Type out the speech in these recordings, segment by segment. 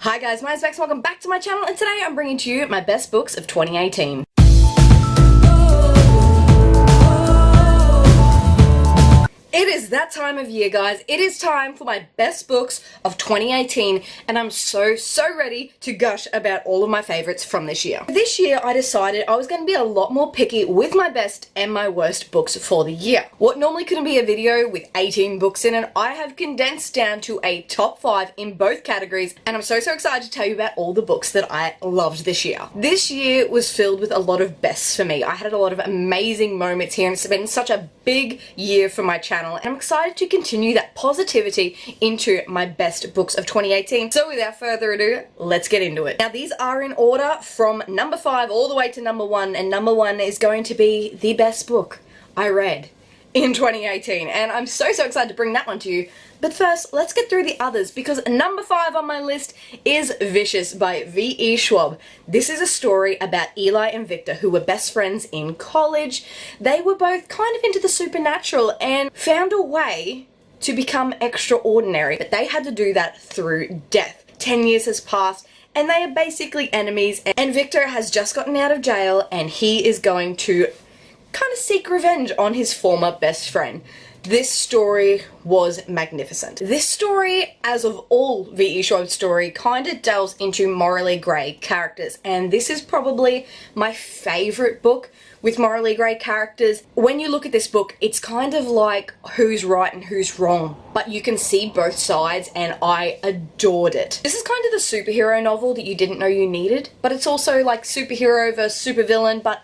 Hi guys, my name's Bex, welcome back to my channel, and today I'm bringing to you my best books of 2018. It is that time of year, guys. It is time for my best books of 2018, and I'm so ready to gush about all of my favorites from this year. This year, I decided I was going to be a lot more picky with my best and my worst books for the year. What normally couldn't be a video with 18 books in it, I have condensed down to a top 5 in both categories, and I'm so excited to tell you about all the books that I loved this year. This year was filled with a lot of bests for me. I had a lot of amazing moments here, and it's been such a big year for my channel, and I'm excited to continue that positivity into my best books of 2018. So without further ado, let's get into it. Now these are in order from number 5 all the way to number 1, and number 1 is going to be the best book I read in 2018, and I'm so excited to bring that one to you. But first, let's get through the others, because number 5 on my list is Vicious by V.E. Schwab. This is a story about Eli and Victor, who were best friends in college. They were both kind of into the supernatural and found a way to become extraordinary, but they had to do that through death. 10 years has passed, and they are basically enemies, and Victor has just gotten out of jail, and he is going to kind of seek revenge on his former best friend. This story was magnificent. This story, as of all V.E. Schwab's story, kind of delves into morally grey characters, and this is probably my favourite book with morally grey characters. When you look at this book, it's kind of like who's right and who's wrong, but you can see both sides, and I adored it. This is kind of the superhero novel that you didn't know you needed, but it's also like superhero versus supervillain, but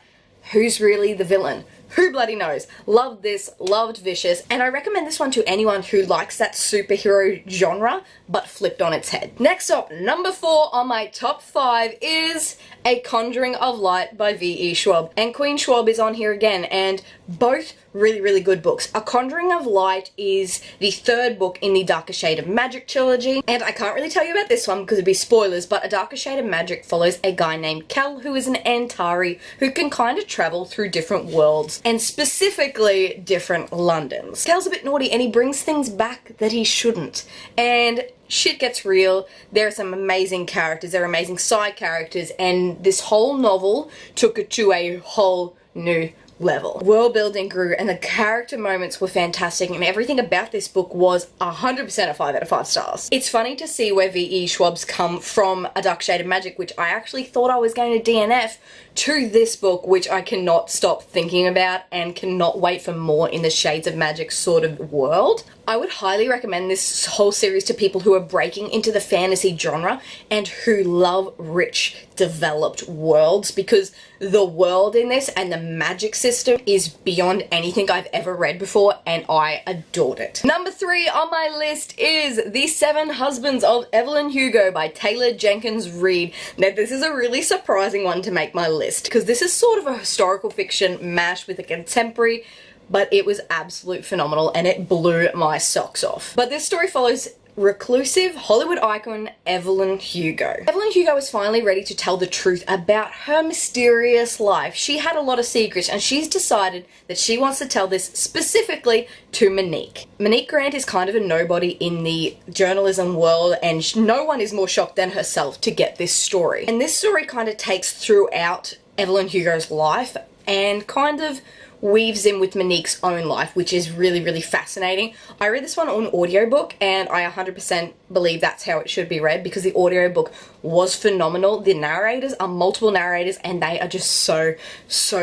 who's really the villain? Who bloody knows? Loved this, loved Vicious, and I recommend this one to anyone who likes that superhero genre, but flipped on its head. Next up, number 4 on my top 5 is A Conjuring of Light by V.E. Schwab. And Queen Schwab is on here again, and both really good books. A Conjuring of Light is the 3rd book in the Darker Shade of Magic trilogy, and I can't really tell you about this one because it'd be spoilers, but A Darker Shade of Magic follows a guy named Kel, who is an Antari who can kind of travel through different worlds, and specifically different Londons. Kel's a bit naughty, and he brings things back that he shouldn't, and shit gets real. There are some amazing characters, there are amazing side characters, and this whole novel took it to a whole new level. World building grew, and the character moments were fantastic, and everything about this book was 100% a 5 out of 5 stars. It's funny to see where V.E. Schwab's come from A Dark Shade of Magic, which I actually thought I was going to DNF, to this book, which I cannot stop thinking about and cannot wait for more in the Shades of Magic sort of world. I would highly recommend this whole series to people who are breaking into the fantasy genre and who love rich, developed worlds, because the world in this and the magic system is beyond anything I've ever read before, and I adored it. Number 3 on my list is The 7 Husbands of Evelyn Hugo by Taylor Jenkins Reid. Now this is a really surprising one to make my list, because this is sort of a historical fiction mashed with a contemporary, but it was absolute phenomenal and it blew my socks off. But this story follows reclusive Hollywood icon Evelyn Hugo. Evelyn Hugo is finally ready to tell the truth about her mysterious life. She had a lot of secrets, and she's decided that she wants to tell this specifically to Monique. Monique Grant is kind of a nobody in the journalism world, and no one is more shocked than herself to get this story. And this story kind of takes throughout Evelyn Hugo's life and kind of weaves in with Monique's own life, which is really fascinating. I read this one on audiobook, and I 100% believe that's how it should be read, because the audiobook was phenomenal. The narrators are multiple narrators, and they are just so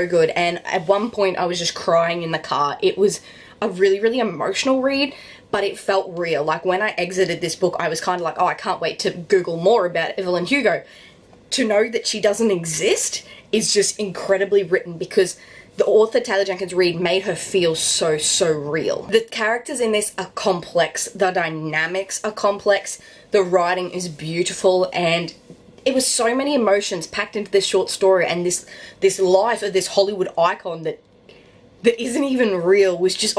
good. And at one point I was just crying in the car. It was a really emotional read, but it felt real. Like when I exited this book, I was kind of like, oh, I can't wait to Google more about Evelyn Hugo. To know that she doesn't exist is just incredibly written, because the author, Taylor Jenkins Reid, made her feel so real. The characters in this are complex, the dynamics are complex, the writing is beautiful, and it was so many emotions packed into this short story, and this life of this Hollywood icon that isn't even real was just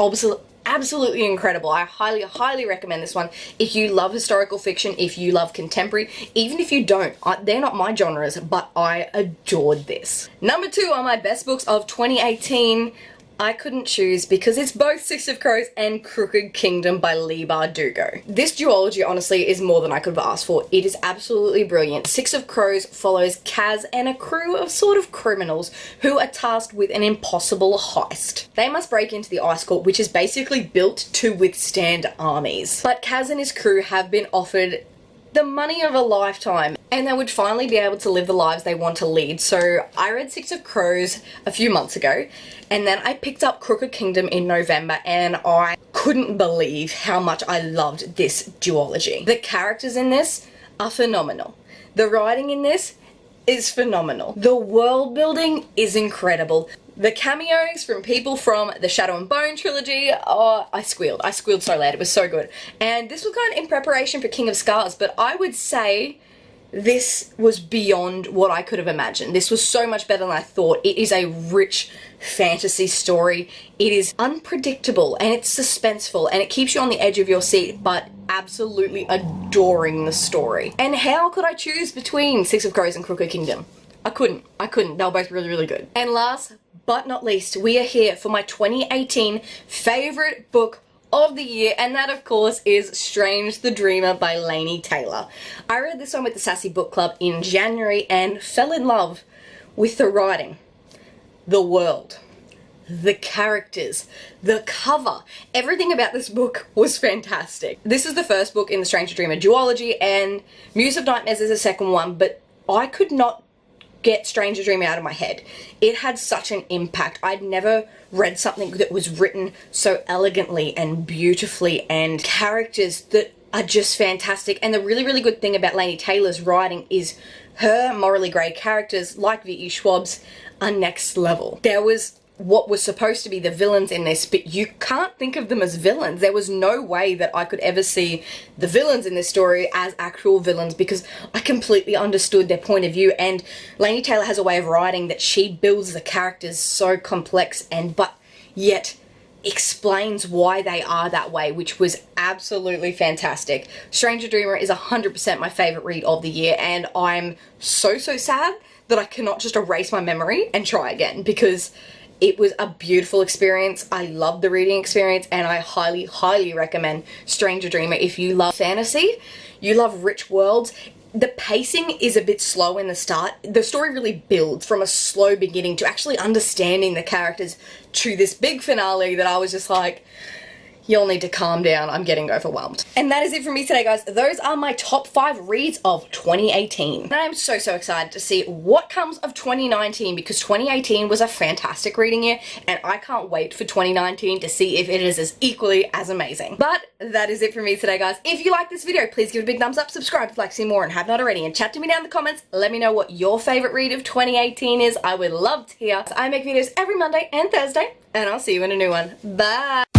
absolutely incredible. I highly recommend this one if you love historical fiction, if you love contemporary, even if you don't. They're not my genres, but I adored this. Number 2 on my best books of 2018 I couldn't choose because it's both Six of Crows and Crooked Kingdom by Leigh Bardugo. This duology honestly is more than I could have asked for. It is absolutely brilliant. Six of Crows follows Kaz and a crew of sort of criminals who are tasked with an impossible heist. They must break into the ice court, which is basically built to withstand armies. But Kaz and his crew have been offered the money of a lifetime, and they would finally be able to live the lives they want to lead. So I read Six of Crows a few months ago, and then I picked up Crooked Kingdom in November, and I couldn't believe how much I loved this duology. The characters in this are phenomenal. The writing in this is phenomenal. The world building is incredible. The cameos from people from the Shadow and Bone trilogy, oh, I squealed. I squealed so loud. It was so good. And this was kind of in preparation for King of Scars, but I would say this was beyond what I could have imagined. This was so much better than I thought. It is a rich fantasy story. It is unpredictable and it's suspenseful and it keeps you on the edge of your seat, but absolutely adoring the story. And how could I choose between Six of Crows and Crooked Kingdom? I couldn't. They were both really, really good. And last but not least, we are here for my 2018 favorite book of the year, and that of course is Strange the Dreamer by Laini Taylor. I read this one with the Sassy Book Club in January and fell in love with the writing, the world, the characters, the cover. Everything about this book was fantastic. This is the first book in the Strange the Dreamer duology, and Muse of Nightmares is the second one, but I could not get Strange the Dreamer out of my head. It had such an impact. I'd never read something that was written so elegantly and beautifully, and characters that are just fantastic. And the really, really good thing about Laini Taylor's writing is her morally grey characters, like V.E. Schwab's, are next level. There was what was supposed to be the villains in this, but you can't think of them as villains. There was no way that I could ever see the villains in this story as actual villains because I completely understood their point of view. And Laini Taylor has a way of writing that she builds the characters so complex and but yet explains why they are that way, which was absolutely fantastic. Strange the Dreamer is 100% my favorite read of the year, and I'm so sad that I cannot just erase my memory and try again because it was a beautiful experience. I love the reading experience, and I highly, highly recommend Strange the Dreamer if you love fantasy, you love rich worlds. The pacing is a bit slow in the start. The story really builds from a slow beginning to actually understanding the characters to this big finale that I was just like, you'll need to calm down, I'm getting overwhelmed. And that is it for me today, guys. Those are my top 5 reads of 2018. And I'm so excited to see what comes of 2019 because 2018 was a fantastic reading year and I can't wait for 2019 to see if it is as equally as amazing. But that is it for me today, guys. If you like this video, please give it a big thumbs up, subscribe if you'd like to see more and have not already, and chat to me down in the comments. Let me know what your favorite read of 2018 is. I would love to hear. I make videos every Monday and Thursday, and I'll see you in a new one. Bye!